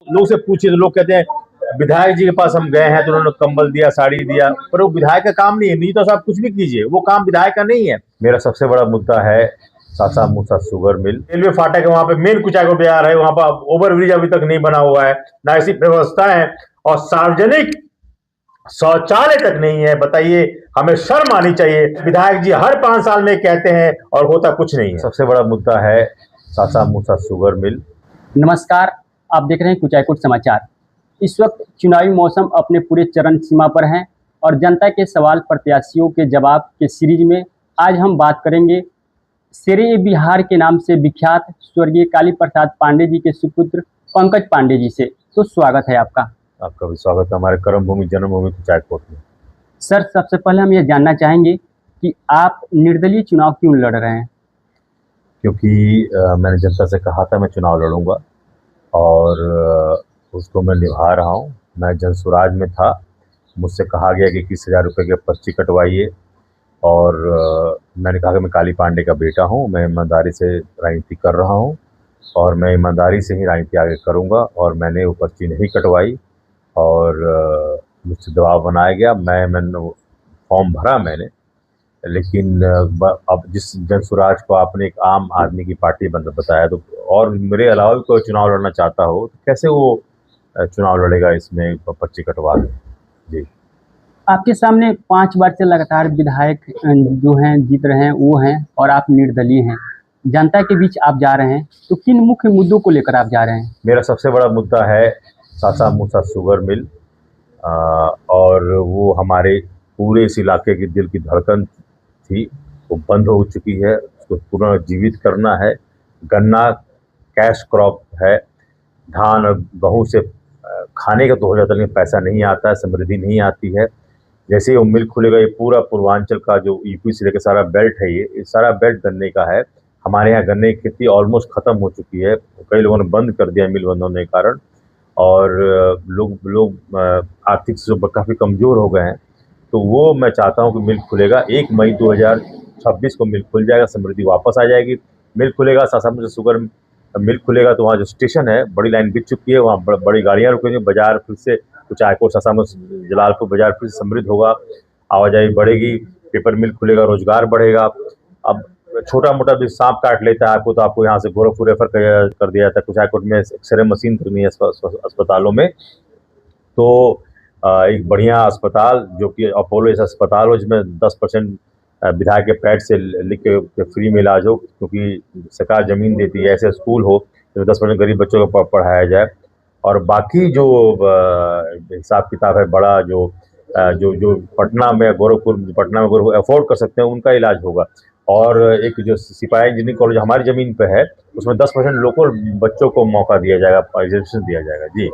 लोग से पूछिए तो लोग कहते हैं विधायक जी के पास हम गए हैं तो उन्होंने कंबल दिया, साड़ी दिया, पर वो विधायक का काम नहीं है। नहीं तो साहब कुछ भी कीजिए, वो काम विधायक का नहीं है। मेरा सबसे बड़ा मुद्दा है सासा मूसा शुगर मिल। रेलवे फाटक है, वहां पे मेन कुचाई को बाजार है, वहां पर ओवरब्रिज अभी तक नहीं बना हुआ है, ना ऐसी व्यवस्था है, और सार्वजनिक शौचालय तक नहीं है। बताइए, हमें शर्म आनी चाहिए। विधायक जी हर 5 साल में कहते हैं और होता कुछ नहीं है। सबसे बड़ा मुद्दा है सासा मूसा शुगर मिल। नमस्कार, आप देख रहे हैं कुचायकोट समाचार। इस वक्त चुनावी मौसम अपने पूरे चरण सीमा पर हैं और जनता के सवाल प्रत्याशियों के जवाब के सीरीज में आज हम बात करेंगे शेरे बिहार के नाम से विख्यात स्वर्गीय काली प्रसाद पांडे जी के सुपुत्र पंकज पांडे जी से। तो स्वागत है आपका। आपका भी स्वागत है हमारे कर्म भूमि जन्मभूमि कुचायकोट में। सर, सबसे पहले हम ये जानना चाहेंगे कि आप निर्दलीय चुनाव क्यों लड़ रहे हैं? क्योंकि मैंने जनता से कहा था मैं चुनाव लड़ूंगा और उसको मैं निभा रहा हूँ। मैं जनसुराज में था, मुझसे कहा गया कि 21,000 रुपये की पर्ची कटवाइए, और मैंने कहा कि मैं काली पांडे का बेटा हूँ, मैं ईमानदारी से राजनीति कर रहा हूँ और मैं ईमानदारी से ही राजनीति आगे करूँगा। और मैंने वो पर्ची नहीं कटवाई और मुझसे दबाव बनाया गया। मैंने फॉर्म भरा मैंने, लेकिन अब जिस जनसुराज को आपने एक आम आदमी की पार्टी बताया, तो और मेरे अलावा भी कोई चुनाव लड़ना चाहता हो तो कैसे वो चुनाव लड़ेगा इसमें पर्ची कटवा दें? जी, आपके सामने 5 बार से लगातार विधायक जो हैं जीत रहे हैं वो हैं और आप निर्दलीय हैं, जनता के बीच आप जा रहे हैं, तो किन मुख्य मुद्दों को लेकर आप जा रहे हैं? मेरा सबसे बड़ा मुद्दा है सासा मूसा शुगर मिल, और वो हमारे पूरे इस इलाके की दिल की धड़कन थी, वो बंद हो चुकी है, उसको पुनर्जीवित करना है। गन्ना कैश क्रॉप है, धान और गेहूँ से खाने का तो हो जाता है, लेकिन पैसा नहीं आता है, समृद्धि नहीं आती है। जैसे ही वो मिल खुलेगा, ये पूरा पूर्वांचल का जो यूपी से लेकर सारा बेल्ट है, ये सारा बेल्ट गन्ने का है। हमारे यहाँ गन्ने की खेती ऑलमोस्ट ख़त्म हो चुकी है, कई लोगों ने बंद कर दिया मिल बंद होने के कारण, और लोग आर्थिक से काफ़ी कमज़ोर हो गए हैं। तो वो मैं चाहता हूँ कि मिल खुलेगा 1 मई 2026 को मिल खुल जाएगा, समृद्धि वापस आ जाएगी। मिल खुलेगा, सासा मूसा शुगर मिल खुलेगा तो वहाँ जो स्टेशन है, बड़ी लाइन बिक चुकी है, वहाँ बड़ी गाड़ियाँ रुकेंगी, बाजार फिर से कुचायकोट सासा मूसा जलालपुर बाजार फिर से समृद्ध होगा, आवाजाही बढ़ेगी, पेपर मिल खुलेगा, रोजगार बढ़ेगा। अब छोटा मोटा भी सांप काट लेता है आपको, तो आपको यहाँ से गोरखपुर रेफर कर दिया जाता है। कुचायकोट में एक्सरे मशीन तक नहीं है अस्पतालों में, तो एक बढ़िया अस्पताल जो कि अपोलो ऐसा अस्पताल हो जिसमें 10% विधायक के पैड से लिख के फ्री में इलाज हो, क्योंकि सरकार ज़मीन देती है। ऐसे स्कूल हो तो 10% गरीब बच्चों को पढ़ाया जाए, और बाकी जो हिसाब किताब है बड़ा जो पटना में गोरखपुर अफोर्ड कर सकते हैं उनका इलाज होगा। और एक जो सिपाही इंजीनियरिंग कॉलेज हमारी ज़मीन पे है, उसमें 10% लोकल बच्चों को मौका दिया जाएगा, रिजर्वेशन दिया जाएगा। जी,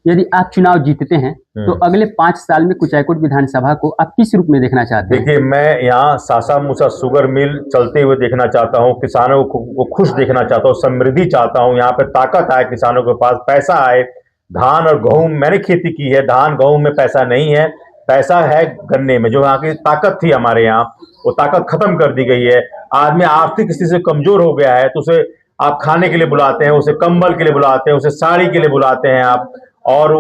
यदि आप चुनाव जीतते हैं तो अगले 5 साल में कुचायकोट विधानसभा को आप किस रूप में देखना चाहते हैं? देखिए, मैं यहाँ सासा मूसा शुगर मिल चलते हुए देखना चाहता हूँ, किसानों को खुश देखना चाहता हूँ, समृद्धि चाहता हूँ, यहाँ पे ताकत आए, किसानों के पास पैसा आए। धान और गेहूं मैंने खेती की है, धान गेहूं में पैसा नहीं है, पैसा है गन्ने में। जो यहाँ की ताकत थी हमारे यहाँ, वो ताकत खत्म कर दी गई है। आदमी आर्थिक स्थिति से कमजोर हो गया है, तो उसे आप खाने के लिए बुलाते हैं, उसे कंबल के लिए बुलाते हैं, उसे साड़ी के लिए बुलाते हैं आप, और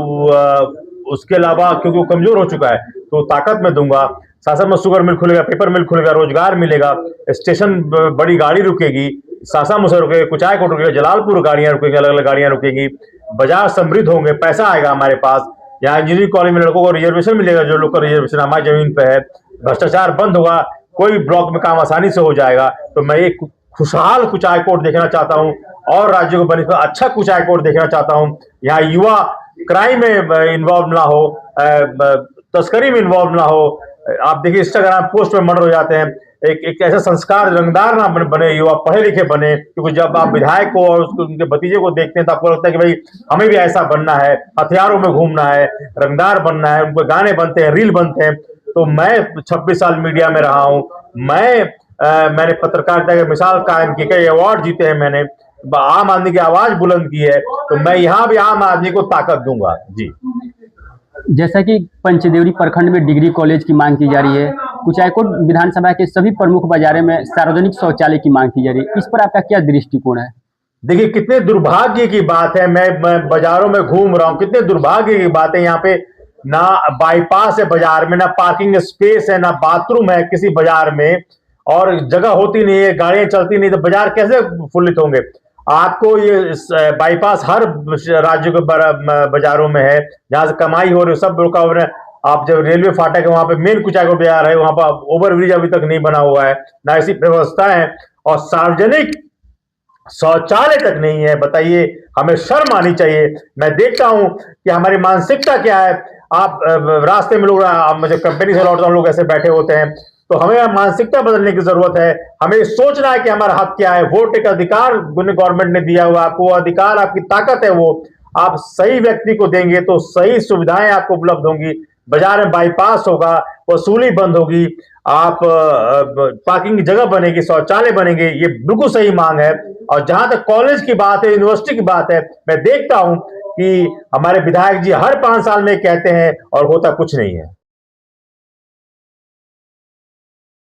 उसके अलावा क्योंकि वो कमजोर हो चुका है तो ताकत मैं दूंगा। सासा में शुगर मिल खुलेगा, पेपर मिल खुलेगा, रोजगार मिलेगा, स्टेशन बड़ी गाड़ी रुकेगी, सासा मूसा रुकेगा, कुचायकोट रुकेगा, जलालपुर गाड़ियां रुकेंगी, अलग अलग गाड़ियां रुकेंगी, बाजार समृद्ध होंगे, पैसा आएगा हमारे पास। यहाँ इंजीनियरिंग कॉलेज में लड़कों को रिजर्वेशन मिलेगा, जो लोग का रिजर्वेशन हमारी जमीन पे है। भ्रष्टाचार बंद होगा, कोई ब्लॉक में काम आसानी से हो जाएगा। तो मैं एक खुशहाल कुचायकोट देखना चाहता हूँ और राज्यों को बने अच्छा कुचायकोट देखना चाहता हूँ। यहाँ युवा क्राइम में इन्वॉल्व ना हो, तस्करी में इन्वॉल्व ना हो। आप देखिए इंस्टाग्राम पोस्ट में मर्डर हो जाते हैं। एक ऐसा संस्कार रंगदार ना बने, युवा पढ़े लिखे बने, क्योंकि जब आप विधायक को और उनके भतीजे को देखते हैं तो आपको लगता है कि भाई हमें भी ऐसा बनना है, हथियारों में घूमना है, रंगदार बनना है, उनके गाने बनते हैं, रील बनते हैं। तो मैं 26 साल मीडिया में रहा हूँ, मैंने पत्रकारिता की मिसाल कायम की, कई अवार्ड जीते हैं मैंने, आम आदमी की आवाज बुलंद की है, तो मैं यहाँ भी आम आदमी को ताकत दूंगा। जी, जैसा कि पंचदेवरी प्रखंड में डिग्री कॉलेज की मांग की जा रही है, कुचायकोट विधानसभा के सभी प्रमुख बाजारों में सार्वजनिक शौचालय की मांग की जा रही है, इस पर आपका क्या दृष्टिकोण है? देखिए कितने दुर्भाग्य की बात है, मैं बाजारों में घूम रहा हूं, कितने दुर्भाग्य की बात है। यहाँ पे ना बाईपास है बाजार में, ना पार्किंग स्पेस है, ना बाथरूम है किसी बाजार में, और जगह होती नहीं है, गाड़ियां चलती नहीं, तो बाजार कैसे फुल्लित होंगे। आपको ये बाईपास हर राज्य के बाजारों में है, जहां से कमाई हो रही है, सब रुका हुआ है। आप जब रेलवे फाटक है वहां पे मेन कुचायकोट बाजार है, वहां पर ओवरब्रिज अभी तक नहीं बना हुआ है, ना ऐसी व्यवस्था है, और सार्वजनिक शौचालय तक नहीं है। बताइए, हमें शर्म आनी चाहिए। मैं देखता हूं कि हमारी मानसिकता क्या है। आप रास्ते में लोग, मुझे कंपनी से लौटता हूं, लोग ऐसे बैठे होते हैं, तो हमें मानसिकता बदलने की जरूरत है। हमें सोचना है कि हमारा हक क्या है। वोट एक अधिकार गवर्नमेंट ने दिया हुआ, आपको अधिकार, आपकी ताकत है, वो आप सही व्यक्ति को देंगे तो सही सुविधाएं आपको उपलब्ध होंगी। बाजार में बाईपास होगा, वसूली बंद होगी, आप पार्किंग की जगह बनेगी, शौचालय बनेंगे, ये बिल्कुल सही मांग है। और जहां तक कॉलेज की बात है, यूनिवर्सिटी की बात है, मैं देखता हूं कि हमारे विधायक जी हर 5 साल में कहते हैं और होता कुछ नहीं है।